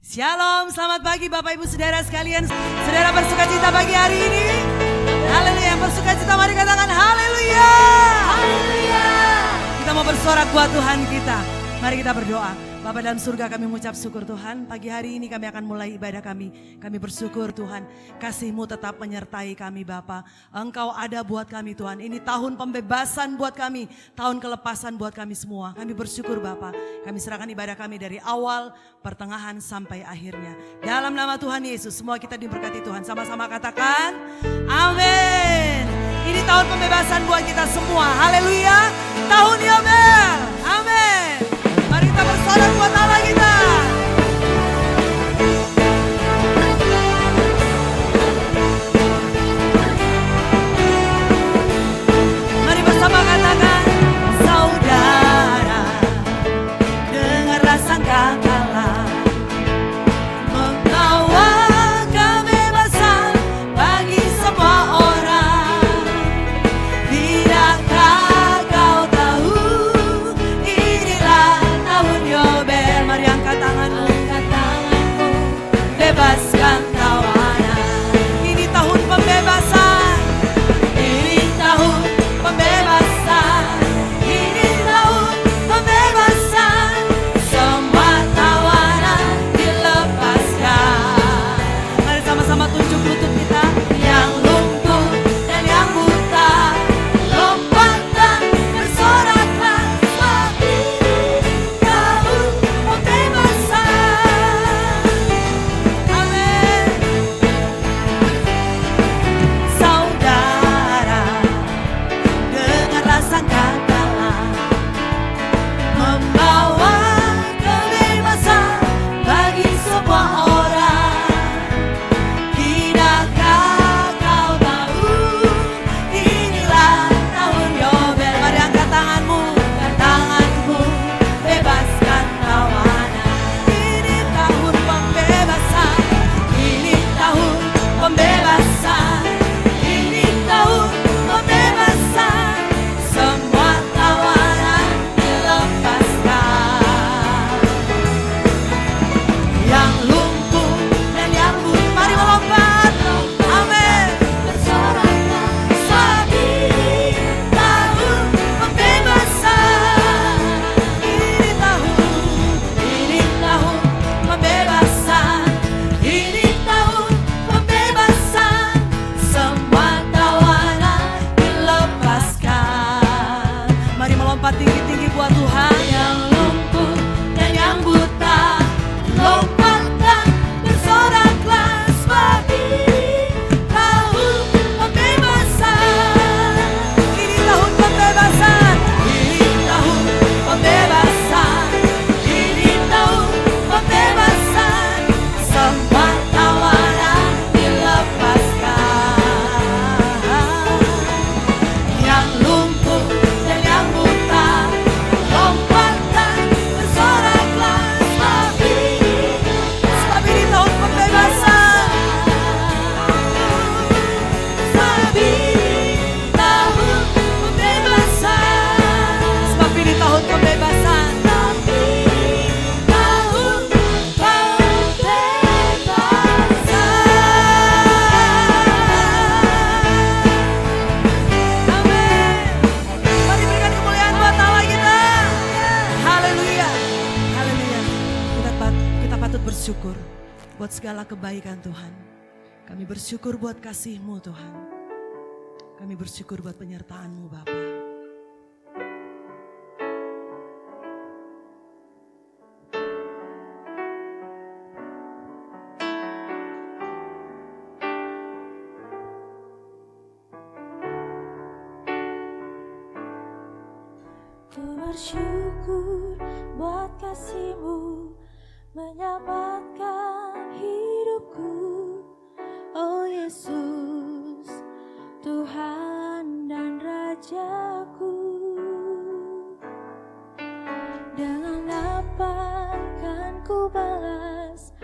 Shalom, selamat pagi Bapak Ibu Saudara sekalian. Saudara bersuka cita pagi hari ini. Haleluya, yang bersuka cita mari katakan haleluya. Haleluya. Kita mau bersorak buat Tuhan kita. Mari kita berdoa. Bapa dalam surga, kami mengucap syukur Tuhan. Pagi hari ini kami akan mulai ibadah kami. Kami bersyukur Tuhan, kasih-Mu tetap menyertai kami Bapa. Engkau ada buat kami Tuhan. Ini tahun pembebasan buat kami. Tahun kelepasan buat kami semua. Kami bersyukur Bapa. Kami serahkan ibadah kami dari awal, pertengahan sampai akhirnya. Dalam nama Tuhan Yesus, semua kita diberkati Tuhan. Sama-sama katakan, amin. Ini tahun pembebasan buat kita semua. Haleluya. Tahun Yobel. Amin. Mari kita bersorak buat Allah kita. Mari bersama katakan, saudara, dengarlah sangkakala membawa kebebasan bagi semua orang. Tidakkah kau tahu inilah tahun Yobel? Mari angkat tanganmu, bebaskan tawanan. Ini tahun pembebasan. Ini tahun pembebasan. Ini tahun pembebasan. Semua tawanan dilepaskan. Mari sama-sama tunjuk lutut kita. Yang lumpuh dan yang buta, lompatlah, bersoraklah, sebab ini tahun pembebasan. Amin. Saudara, dengarlah sangkakala membawa kebebasan bagi semua orang. Tidakkah kau tahu inilah tahun Yobel? Mari angkat tanganmu, bebaskan tawanan. Ini tahun pembebasan. Ini tahun pembebasan. Ini tahun pembebasan. Semua tawanan dilepaskan. Yang lumpuh dan yang buta, mari melompat. Amin. Bersoraklah, sebab ini tahun pembebasan. Ini tahun pembebasan. Ini tahun pembebasan. Semua tawanan dilepaskan. Mari melompat tinggi-tinggi buat Tuhan. Yang lumpuh dan yang buta, lompatlah, bersoraklah, sebab ini tahun pembebasan. Ini tahun pembebasan. Ini tahun pembebasan. Ini tahun pembebasan. Semua tawanan dilepaskan. Yang lumpuh dan yang buta, lompatlah, bersoraklah, sebab ini tahun pembebasan. Sebab ini tahun pembebasan. Sebab ini tahun pembebasan. Tahun pembebasan. Amin. Mari berikan kemuliaan buat Allah kita. Haleluya. Haleluya. Kita patut bersyukur buat segala kebaikan Tuhan. Kami bersyukur buat kasih-Mu Tuhan. Kami bersyukur buat penyertaan-Mu Bapa. Ku bersyukur buat kasih-Mu menyelamatkan hidupku. Oh Yesus, Tuhan dan Rajaku. Dengan apa kan ku balas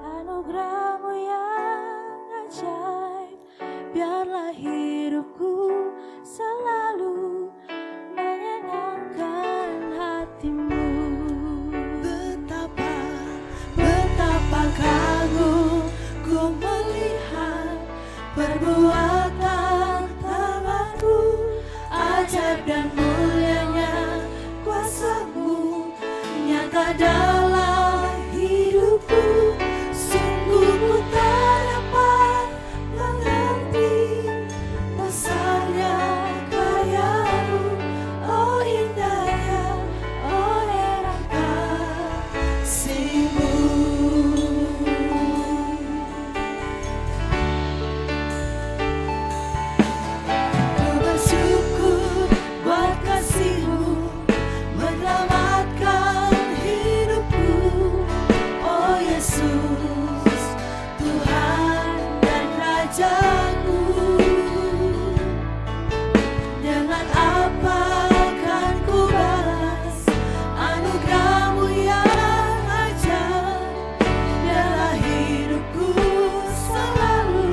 anugerah-Mu yang ajaib? Biarlah hidupku selalu menyenangkan hati-Mu. Betapa perbuatan tanganmu, ajaib dan mulianya kuasa-Mu nyata dalam hidupku. Sungguh ku tak dapat mengerti besarnya karya-Mu. Oh indahnya, oh heran kasih-Mu. Ku bersyukur buat kasih-Mu menyelamatkan hidupku. Oh Yesus, Tuhan dan Rajaku. Dengan apa kan ku balas anugerah-Mu yang ajaib. Biarlah hidupku selalu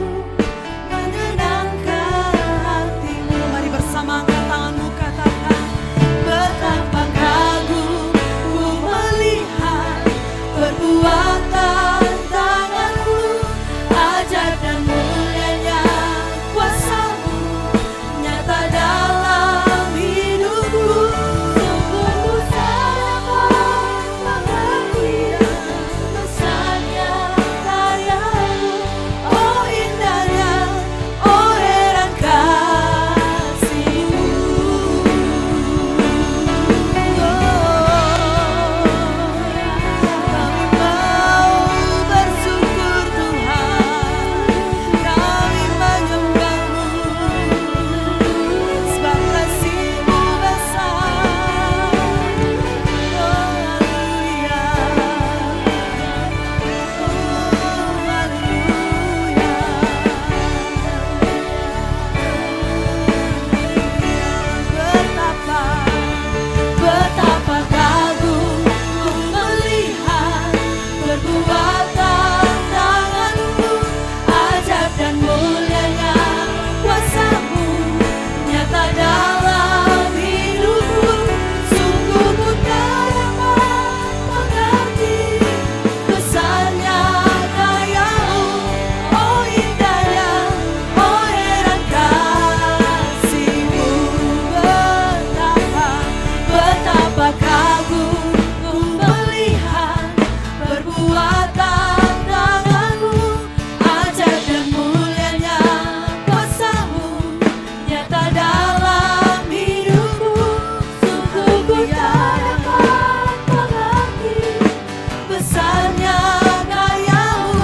menyenangkan hati-Mu. Mari bersama angkat tanganmu, katakan, Betapa kagum ku melihat perbuatan tangan-Mu, ajaib dan mulianya kuasa-Mu nyata dalam hidupku. Sungguh ku tak dapat mengerti besarnya karya-Mu. Oh indahnya, oh heran kasih-Mu. kami mau bersyukur Tuhan, kami menyembah-Mu, sebab kasih-Mu besar. Oh haleluya, oh haleluya. Betapa kagum ku melihat perbuatan tangan-Mu, ajaib dan mulianya kuasa-Mu nyata dalam hidupku. Sungguh ku tak dapat mengerti besarnya karya-Mu. Oh indahnya, oh heran kasih-Mu. Betapa kagum ku melihat perbuatan tangan-Mu, ajaib dan mulianya kuasa-Mu nyata dalam hidupku. Sungguh ku tak dapat mengerti besarnya karya-Mu.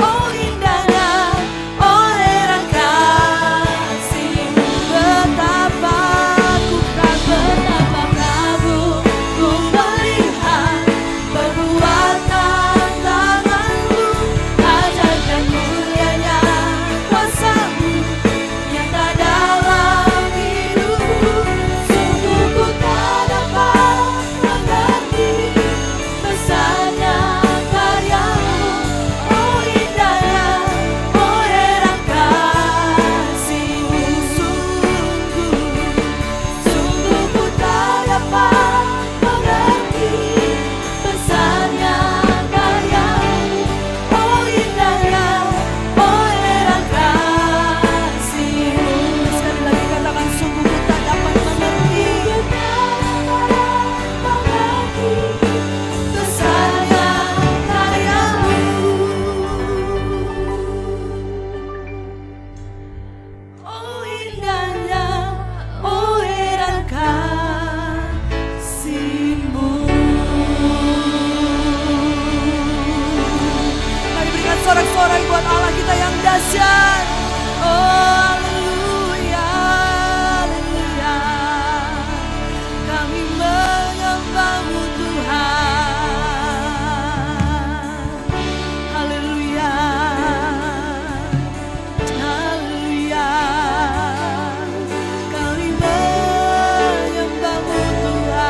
Oh indahnya, oh heran kasih-Mu. Betapa ku kagum, Betapa kagum ku melihat perbuatan tangan-Mu, ajaib dan mulianya kuasa-Mu nyata dalam hidupku. Sungguh ku tak dapat mengerti besarnya karya-Mu. Oh indahnya, oh heran kasih-Mu. Sungguh ku tak dapat mengerti besarnya karya-Mu. Oh indahnya, oh heran kasih-Mu. sekali lagi katakan, sungguh ku tak dapat mengerti. Besarnya karya-Mu. Oh indahnya, oh heran kasih-Mu. Mari berikan sorak-sorai buat Allah kita yang dahsyat. Oh haleluya, haleluya. Kami menyembah-Mu Tuhan. Haleluya, haleluya. Kami menyembah-Mu Tuhan.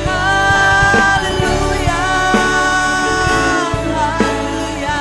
Haleluya, haleluya.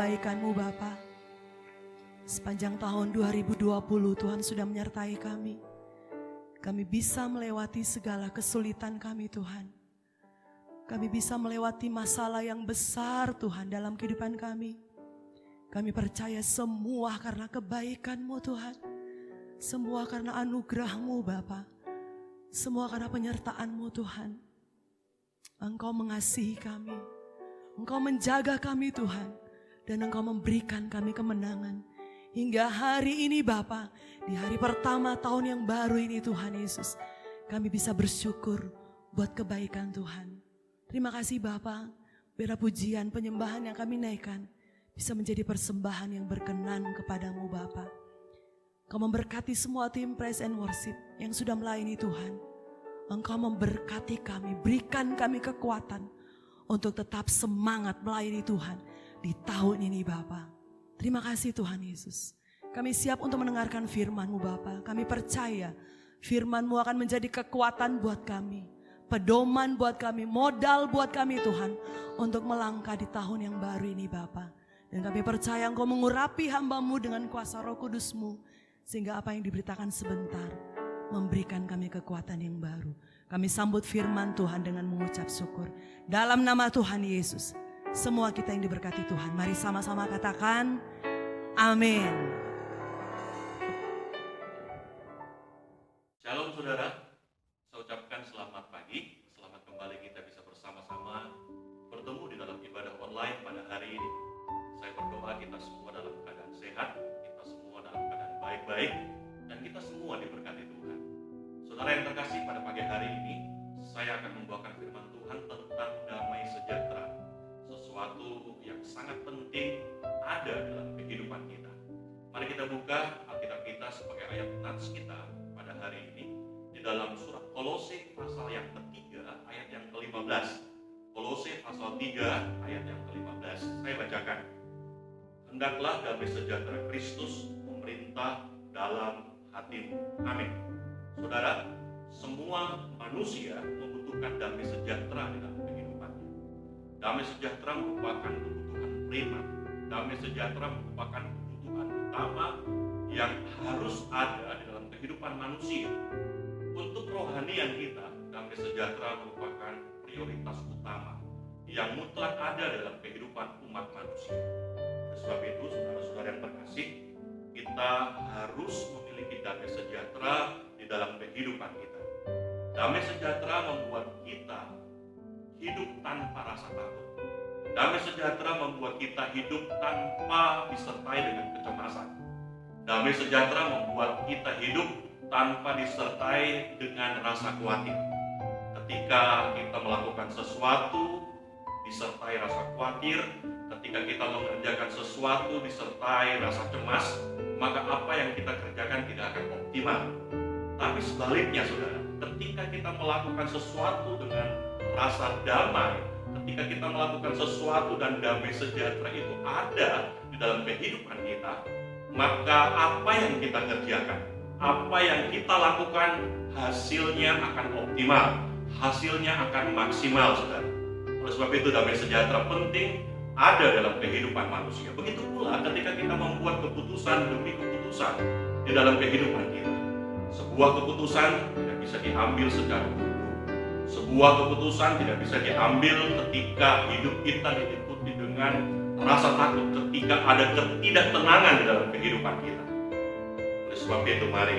kebaikan-Mu Bapa. Sepanjang tahun 2020 Tuhan sudah menyertai kami. Kami bisa melewati segala kesulitan kami Tuhan. Kami bisa melewati masalah yang besar Tuhan dalam kehidupan kami. Kami percaya semua karena kebaikan-Mu Tuhan. Semua karena anugerah-Mu Bapa. Semua karena penyertaan-Mu Tuhan. Engkau mengasihi kami. Engkau menjaga kami Tuhan. Dan Engkau memberikan kami kemenangan. Hingga hari ini Bapa, di hari pertama tahun yang baru ini Tuhan Yesus. Kami bisa bersyukur buat kebaikan Tuhan. Terima kasih Bapa. Biar pujian penyembahan yang kami naikkan bisa menjadi persembahan yang berkenan kepadamu Bapa. Kau memberkati semua tim praise and worship yang sudah melayani Tuhan. Engkau memberkati kami, berikan kami kekuatan untuk tetap semangat melayani Tuhan di tahun ini Bapa. Terima kasih Tuhan Yesus. Kami siap untuk mendengarkan firman-Mu Bapa. Kami percaya firman-Mu akan menjadi kekuatan buat kami. Pedoman buat kami, modal buat kami Tuhan. Untuk melangkah di tahun yang baru ini Bapa. Dan kami percaya Engkau mengurapi hamba-Mu dengan kuasa Roh Kudus-Mu. Sehingga apa yang diberitakan sebentar memberikan kami kekuatan yang baru. Kami sambut firman Tuhan dengan mengucap syukur. Dalam nama Tuhan Yesus. Semua kita yang diberkati Tuhan. Mari sama-sama katakan amin. Shalom saudara. Saya ucapkan selamat pagi. Selamat kembali kita bisa bersama-sama bertemu di dalam ibadah online pada hari ini. Saya berdoa kita semua dalam keadaan sehat. Kita semua dalam keadaan baik-baik. Dan kita semua diberkati Tuhan. Saudara yang terkasih, pada pagi hari ini saya akan membawakan firman Tuhan tentang damai sejahtera. Sesuatu yang sangat penting ada dalam kehidupan kita. Mari kita buka Alkitab kita sebagai ayat nats kita pada hari ini di dalam surat Kolose pasal yang ketiga ayat yang ke-15. Kolose pasal 3 ayat yang ke-15. Saya bacakan. Hendaklah damai sejahtera Kristus memerintah dalam hatimu. Amin. Saudara, semua manusia membutuhkan damai sejahtera di dalam kehidupannya. Damai sejahtera merupakan kebutuhan primer. Damai sejahtera merupakan kebutuhan utama yang harus ada di dalam kehidupan manusia. Untuk rohanian kita, damai sejahtera merupakan prioritas utama yang mutlak ada dalam kehidupan umat manusia. Oleh sebab itu, saudara-saudara yang terkasih, kita harus memiliki damai sejahtera di dalam kehidupan kita. Damai sejahtera membuat kita hidup tanpa rasa takut. Damai sejahtera membuat kita hidup tanpa disertai dengan kecemasan. Damai sejahtera membuat kita hidup tanpa disertai dengan rasa khawatir. Ketika kita melakukan sesuatu disertai rasa khawatir, ketika kita mengerjakan sesuatu disertai rasa cemas, maka apa yang kita kerjakan tidak akan optimal. Tapi sebaliknya saudara, ketika kita melakukan sesuatu dengan rasa damai, ketika kita melakukan sesuatu dan damai sejahtera itu ada di dalam kehidupan kita, maka apa yang kita kerjakan, apa yang kita lakukan, hasilnya akan optimal, hasilnya akan maksimal saudara. Oleh sebab itu damai sejahtera penting ada dalam kehidupan manusia. Begitu pula ketika kita membuat keputusan demi keputusan di dalam kehidupan kita. Sebuah keputusan tidak bisa diambil secara buru-buru. Sebuah keputusan tidak bisa diambil ketika hidup kita diliputi dengan rasa takut, ketika ada ketidaktenangan di dalam kehidupan kita. Oleh sebab itu mari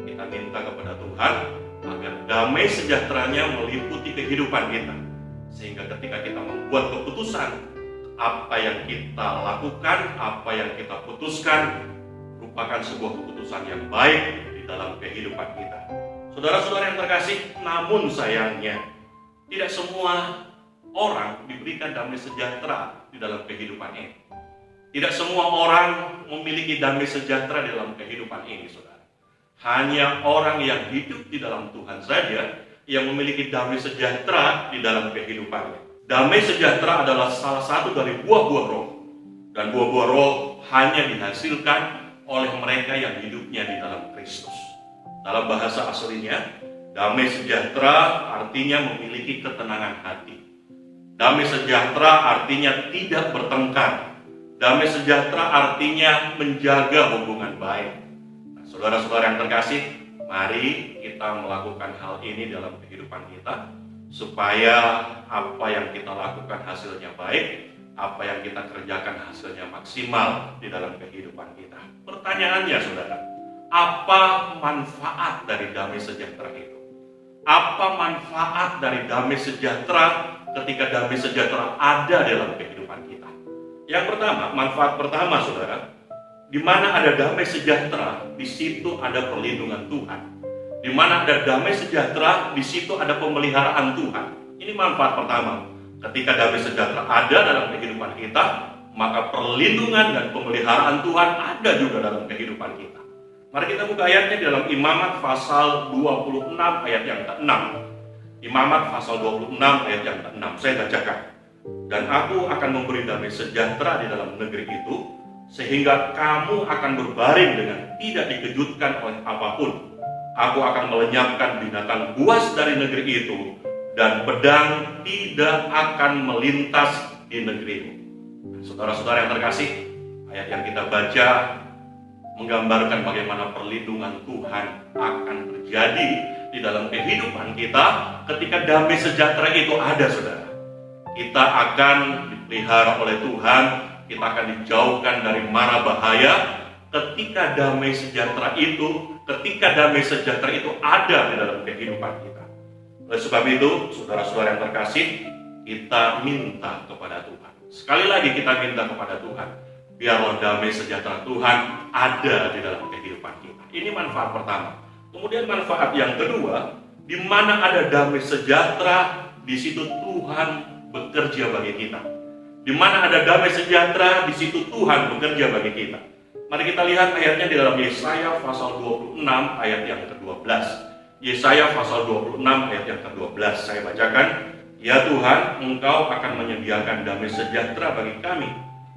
kita minta kepada Tuhan agar damai sejahteranya meliputi kehidupan kita. Sehingga ketika kita membuat keputusan, apa yang kita lakukan, apa yang kita putuskan merupakan sebuah keputusan yang baik di dalam kehidupan kita. Saudara-saudara yang terkasih, namun sayangnya tidak semua orang diberikan damai sejahtera di dalam kehidupan ini. Tidak semua orang memiliki damai sejahtera di dalam kehidupan ini, saudara. Hanya orang yang hidup di dalam Tuhan saja yang memiliki damai sejahtera di dalam kehidupannya. Damai sejahtera adalah salah satu dari buah-buah roh. Dan buah-buah roh hanya dihasilkan oleh mereka yang hidupnya di dalam Kristus. Dalam bahasa aslinya, damai sejahtera artinya memiliki ketenangan hati. Damai sejahtera artinya tidak bertengkar. Damai sejahtera artinya menjaga hubungan baik. Nah, saudara-saudara yang terkasih, mari kita melakukan hal ini dalam kehidupan kita, supaya apa yang kita lakukan hasilnya baik, apa yang kita kerjakan hasilnya maksimal di dalam kehidupan kita. Pertanyaannya, saudara, apa manfaat dari damai sejahtera itu? Apa manfaat dari damai sejahtera ketika damai sejahtera ada dalam kehidupan kita? Yang pertama, manfaat pertama, saudara, di mana ada damai sejahtera, di situ ada perlindungan Tuhan. Di mana ada damai sejahtera, di situ ada pemeliharaan Tuhan. Ini manfaat pertama. Ketika damai sejahtera ada dalam kehidupan kita, maka perlindungan dan pemeliharaan Tuhan ada juga dalam kehidupan kita. Mari kita buka ayatnya di dalam Imamat pasal 26 ayat yang ke-6. Imamat pasal 26 ayat yang ke-6. Saya bacakan. Dan aku akan memberi damai sejahtera di dalam negeri itu, sehingga kamu akan berbaring dengan tidak dikejutkan oleh apapun. Aku akan melenyapkan binatang buas dari negeri itu, dan pedang tidak akan melintas di negerimu. Saudara-saudara yang terkasih, ayat yang kita baca menggambarkan bagaimana perlindungan Tuhan akan terjadi di dalam kehidupan kita ketika damai sejahtera itu ada, saudara. Kita akan dipelihara oleh Tuhan, kita akan dijauhkan dari mara bahaya ketika damai sejahtera itu ada di dalam kehidupan kita. Oleh sebab itu, saudara-saudara yang terkasih, kita minta kepada Tuhan. Sekali lagi kita minta kepada Tuhan, biarlah damai sejahtera Tuhan ada di dalam kehidupan kita. Ini manfaat pertama. Kemudian manfaat yang kedua, di mana ada damai sejahtera, di situ Tuhan bekerja bagi kita. Di mana ada damai sejahtera, di situ Tuhan bekerja bagi kita. Mari kita lihat ayatnya di dalam Yesaya pasal 26 ayat yang ke-12. Yesaya pasal 26 ayat yang ke-12, saya bacakan. Ya Tuhan, Engkau akan menyediakan damai sejahtera bagi kami,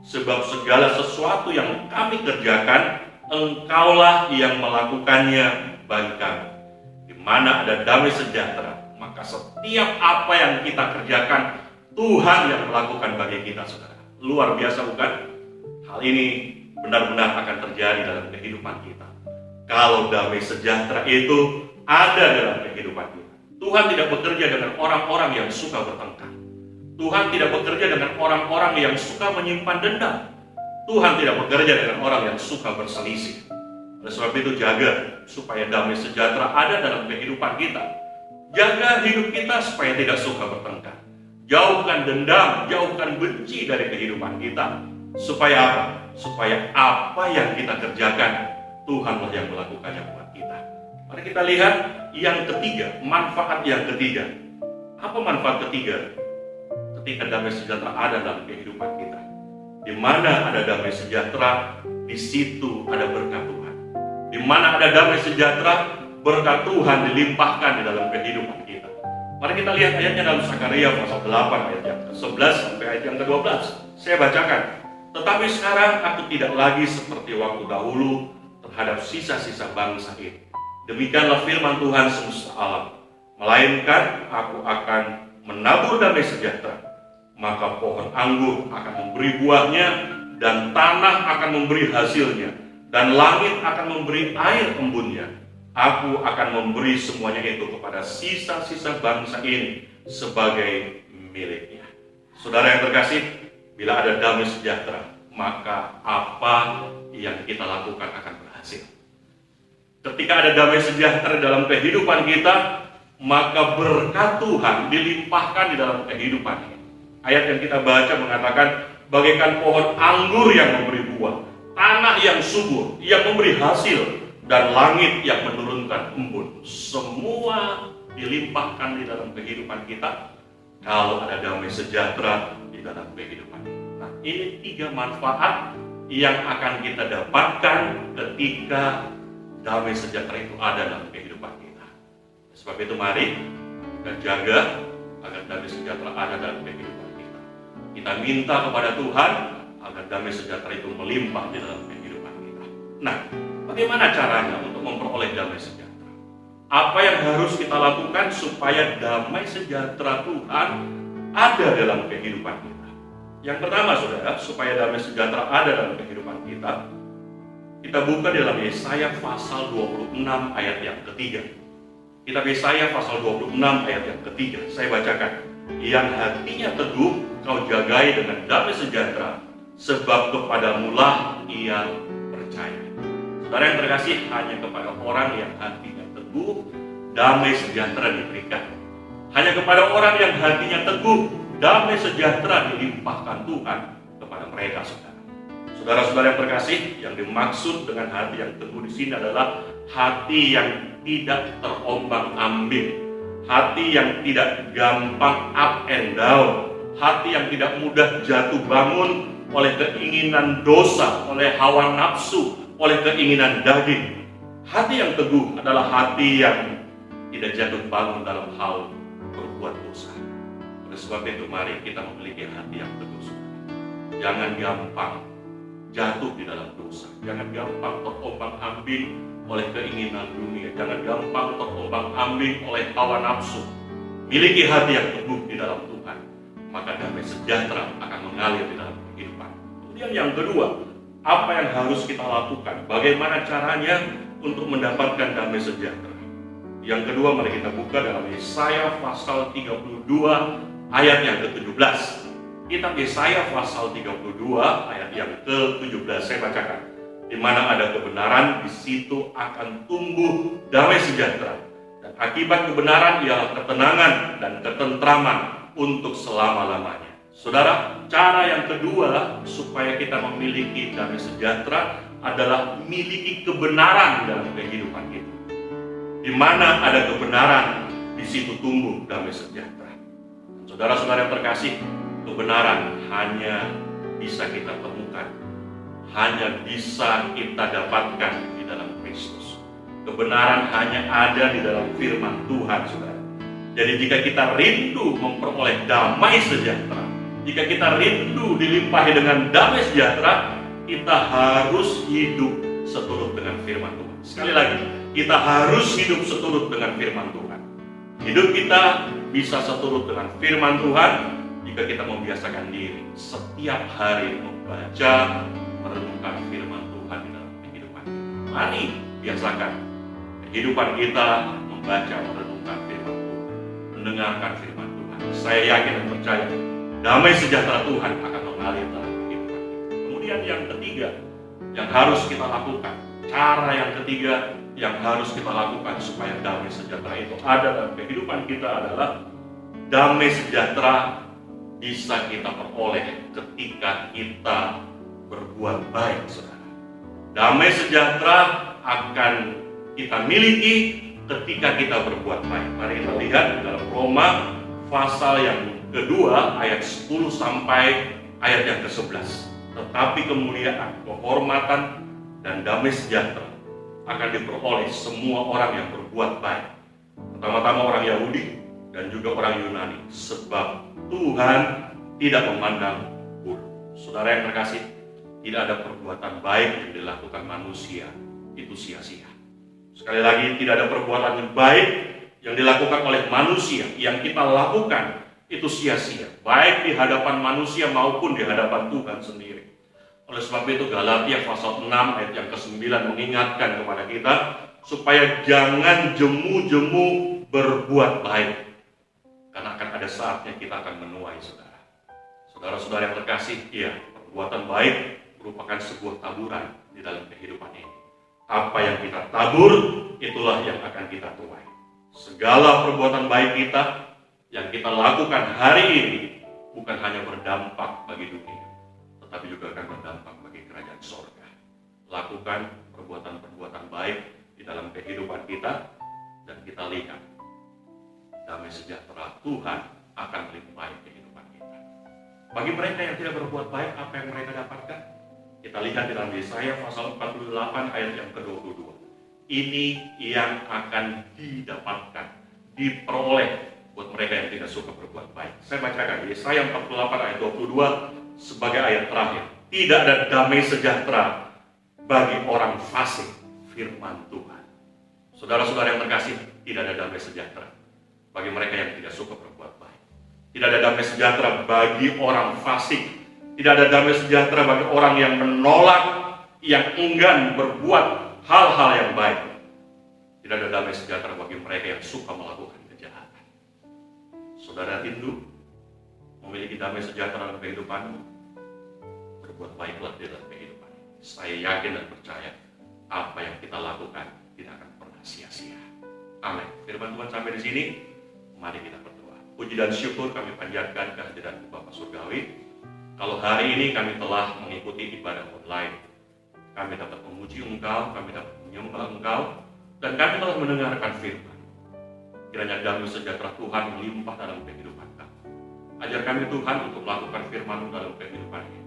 sebab segala sesuatu yang kami kerjakan, Engkaulah yang melakukannya bagi kami. Di mana ada damai sejahtera, maka setiap apa yang kita kerjakan, Tuhan yang melakukan bagi kita, saudara. Luar biasa, bukan? Hal ini benar-benar akan terjadi dalam kehidupan kita kalau damai sejahtera itu ada dalam kehidupan kita. Tuhan tidak bekerja dengan orang-orang yang suka bertengkar. Tuhan tidak bekerja dengan orang-orang yang suka menyimpan dendam. Tuhan tidak bekerja dengan orang yang suka berselisih. Oleh sebab itu, jaga supaya damai sejahtera ada dalam kehidupan kita. Jaga hidup kita supaya tidak suka bertengkar. Jauhkan dendam, jauhkan benci dari kehidupan kita. Supaya apa? Supaya apa yang kita kerjakan, Tuhanlah yang melakukannya buat kita. Mari kita lihat yang ketiga, manfaat yang ketiga. Apa manfaat ketiga? Ketika damai sejahtera ada dalam kehidupan kita. Di mana ada damai sejahtera, di situ ada berkat Tuhan. Di mana ada damai sejahtera, berkat Tuhan dilimpahkan di dalam kehidupan kita. Mari kita lihat ayatnya dalam Zakaria pasal 8 ayat yang ke-11 sampai ayat yang ke-12. Saya bacakan. Tetapi sekarang aku tidak lagi seperti waktu dahulu terhadap sisa-sisa bangsa ini. Demikianlah firman Tuhan semesta alam. Melainkan aku akan menabur damai sejahtera. Maka pohon anggur akan memberi buahnya, dan tanah akan memberi hasilnya, dan langit akan memberi air embunnya. Aku akan memberi semuanya itu kepada sisa-sisa bangsa ini sebagai miliknya. Saudara yang terkasih, bila ada damai sejahtera, maka apa yang kita lakukan akan berhasil. Ketika ada damai sejahtera dalam kehidupan kita, maka berkat Tuhan dilimpahkan di dalam kehidupan kita. Ayat yang kita baca mengatakan, bagaikan pohon anggur yang memberi buah, tanah yang subur, yang memberi hasil, dan langit yang menurunkan embun. Semua dilimpahkan di dalam kehidupan kita kalau ada damai sejahtera di dalam kehidupan. Nah, ini 3 manfaat yang akan kita dapatkan ketika damai sejahtera itu ada dalam kehidupan kita. Sebab itu mari kita jaga agar damai sejahtera ada dalam kehidupan kita. Kita minta kepada Tuhan agar damai sejahtera itu melimpah di dalam kehidupan kita. Nah, bagaimana caranya untuk memperoleh damai sejahtera? Apa yang harus kita lakukan supaya damai sejahtera Tuhan ada dalam kehidupan kita? Yang pertama, saudara, supaya damai sejahtera ada dalam kehidupan kita, kita buka di dalam Yesaya pasal 26 ayat yang ketiga. Kitab Yesaya pasal 26 ayat yang ketiga. Saya bacakan. Yang hatinya teguh kau jagai dengan damai sejahtera, sebab kepadamulah ia percaya. Saudara yang terkasih, hanya kepada orang yang hatinya teguh, damai sejahtera diberikan. Hanya kepada orang yang hatinya teguh, damai sejahtera dilimpahkan Tuhan kepada mereka, saudara. Saudara-saudara yang terkasih, yang dimaksud dengan hati yang teguh di sini adalah hati yang tidak terombang-ambing, hati yang tidak gampang up and down, hati yang tidak mudah jatuh bangun oleh keinginan dosa, oleh hawa nafsu, oleh keinginan daging. Hati yang teguh adalah hati yang tidak jatuh bangun dalam hal berbuat dosa. Oleh sebab itu mari kita memiliki hati yang teguh. Jangan gampang jatuh di dalam dosa. Jangan gampang terombang-ambing oleh keinginan dunia. Jangan gampang terombang-ambing oleh hawa nafsu. Miliki hati yang teguh di dalam Tuhan, maka damai sejahtera akan mengalir di dalam kehidupan. Kemudian yang kedua, apa yang harus kita lakukan? Bagaimana caranya untuk mendapatkan damai sejahtera? Yang kedua, mari kita buka dalam Yesaya pasal 32 ayat yang ke-17. Kitab Yesaya pasal 32 ayat yang ke-17, saya bacakan. Di mana ada kebenaran, di situ akan tumbuh damai sejahtera. Dan akibat kebenaran ialah ketenangan dan ketentraman untuk selama-lamanya. Saudara, cara yang kedua supaya kita memiliki damai sejahtera adalah miliki kebenaran dalam kehidupan kita. Di mana ada kebenaran, di situ tumbuh damai sejahtera. Saudara-saudara yang terkasih, kebenaran hanya bisa kita temukan, hanya bisa kita dapatkan di dalam Kristus. Kebenaran hanya ada di dalam firman Tuhan, saudara. Jadi jika kita rindu memperoleh damai sejahtera, jika kita rindu dilimpahi dengan damai sejahtera, kita harus hidup seturut dengan firman Tuhan. Sekali lagi, kita harus hidup seturut dengan firman Tuhan. Hidup kita bisa seturut dengan firman Tuhan jika kita membiasakan diri setiap hari membaca, merenungkan firman Tuhan di dalam kehidupan kita. Mari biasakan kehidupan kita membaca, merenungkan firman Tuhan, mendengarkan firman Tuhan. Saya yakin dan percaya damai sejahtera Tuhan akan mengalir dalam kehidupan kita. Kemudian yang ketiga yang harus kita lakukan, cara yang ketiga yang harus kita lakukan supaya damai sejahtera itu ada dalam kehidupan kita adalah damai sejahtera bisa kita peroleh ketika kita berbuat baik, saudara. Damai sejahtera akan kita miliki ketika kita berbuat baik. Mari kita lihat dalam Roma pasal yang kedua ayat 10 sampai ayat yang ke-11. Tetapi kemuliaan, kehormatan, dan damai sejahtera akan diperoleh semua orang yang berbuat baik. Pertama-tama orang Yahudi dan juga orang Yunani, sebab Tuhan tidak memandang bulu. Saudara yang terkasih, tidak ada perbuatan baik yang dilakukan manusia itu sia-sia. Sekali lagi, tidak ada perbuatan yang baik yang dilakukan oleh manusia yang kita lakukan itu sia-sia, baik di hadapan manusia maupun di hadapan Tuhan sendiri. Oleh sebab itu Galatia pasal 6 ayat yang ke-9 mengingatkan kepada kita supaya jangan jemu-jemu berbuat baik, karena akan ada saatnya kita akan menuai, saudara. Saudara-saudara yang terkasih, iya, perbuatan baik merupakan sebuah taburan di dalam kehidupan ini. Apa yang kita tabur, itulah yang akan kita tuai. Segala perbuatan baik kita yang kita lakukan hari ini bukan hanya berdampak bagi dunia, tetapi juga akan berdampak bagi kerajaan sorga. Lakukan perbuatan-perbuatan baik di dalam kehidupan kita, dan kita lihat damai sejahtera Tuhan akan melimpahi kehidupan kita. Bagi mereka yang tidak berbuat baik, apa yang mereka dapatkan? Kita lihat di dalam Yesaya pasal 48 ayat yang ke-22. Ini yang akan didapatkan, diperoleh buat mereka yang tidak suka berbuat baik. Saya bacakan Yesaya 48 ayat 22 sebagai ayat terakhir. Tidak ada damai sejahtera bagi orang fasik, firman Tuhan. Saudara-saudara yang terkasih, tidak ada damai sejahtera bagi mereka yang tidak suka berbuat baik. Tidak ada damai sejahtera bagi orang fasik Tidak ada damai sejahtera bagi orang yang menolak, yang enggan berbuat hal-hal yang baik. Tidak ada damai sejahtera bagi mereka yang suka melakukan kejahatan. Saudara rindu memiliki damai sejahtera dalam kehidupanmu? Berbuat baiklah di dalam kehidupan. Saya yakin dan percaya apa yang kita lakukan tidak akan pernah sia-sia. Amin. Firman Tuhan sampai di sini. Mari kita berdoa. Puji dan syukur kami panjatkan kehadiran Bapa Surgawi. Kalau hari ini kami telah mengikuti ibadah online, kami dapat memuji Engkau, kami dapat menyembah Engkau, dan kami telah mendengarkan firman. Kiranya damai sejahtera Tuhan melimpah dalam kehidupan kami. Ajar kami Tuhan untuk melakukan firman dalam kehidupan ini,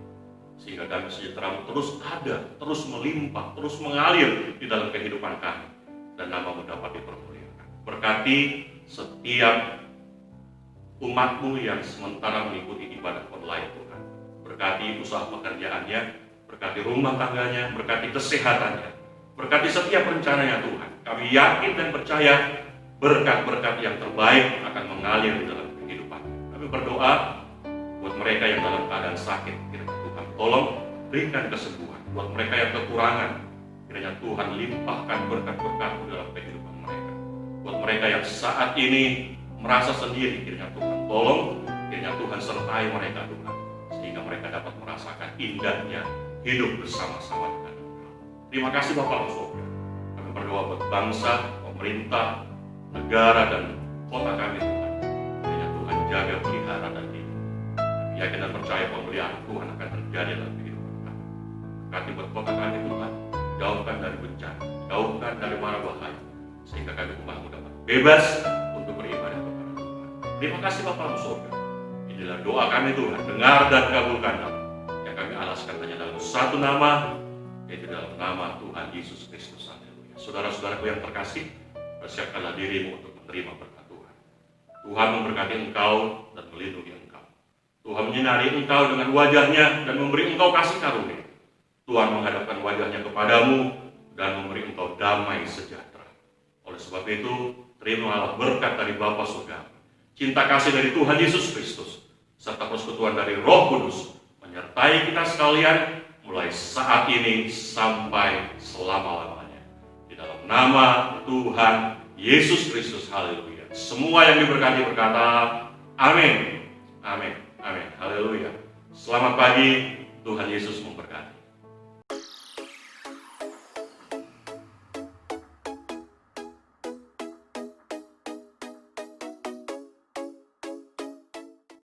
sehingga damai sejahtera-Mu terus ada, terus melimpah, terus mengalir di dalam kehidupan kami, dan nama-Mu dapat dipermuliakan. Berkati setiap umat-Mu yang sementara mengikuti ibadah online Tuhan. Berkati usaha pekerjaannya, berkati rumah tangganya, berkati kesehatannya, berkati setiap rencananya Tuhan. Kami yakin dan percaya berkat-berkat yang terbaik akan mengalir di dalam kehidupan. Kami berdoa buat mereka yang dalam keadaan sakit, kiranya Tuhan tolong berikan kesembuhan. Buat mereka yang kekurangan, kiranya Tuhan limpahkan berkat-berkat-Mu dalam kehidupan mereka. Buat mereka yang saat ini merasa sendiri, kiranya Tuhan tolong, kiranya Tuhan sertai mereka Tuhan, sehingga mereka dapat merasakan indahnya hidup bersama-sama dengan Engkau. Terima kasih Bapa Surga. Kami berdoa buat bangsa, pemerintah, negara, dan kota kami Tuhan. Kiranya Tuhan jaga, pelihara, dan hidup. Kami yakin dan percaya pemulihan Tuhan akan terjadi dalam kehidupan kami. Berkati buat kota kami Tuhan, jauhkan dari bencana, jauhkan dari mara bahaya, sehingga kami umat-Mu dapat bebas untuk beribadah kepada Tuhan. Terima kasih Bapa Surga. Inilah doa kami Tuhan, dengar dan kabulkanlah. Yang kami alaskan hanya dalam satu nama, yaitu dalam nama Tuhan Yesus Kristus. Haleluya. Saudara-saudaraku yang terkasih, persiapkanlah dirimu untuk menerima berkat Tuhan. Tuhan memberkati engkau dan melindungi engkau. Tuhan menyinari engkau dengan wajahnya dan memberi engkau kasih karunia. Tuhan menghadapkan wajahnya kepadamu dan memberi engkau damai sejahtera. Oleh sebab itu, terimalah berkat dari Bapa Surga, cinta kasih dari Tuhan Yesus Kristus, serta persekutuan dari Roh Kudus menyertai kita sekalian mulai saat ini sampai selama-lamanya. Di dalam nama Tuhan Yesus Kristus, haleluya. Semua yang diberkati berkata, amin, amin, amin, haleluya. Selamat pagi, Tuhan Yesus memberkati.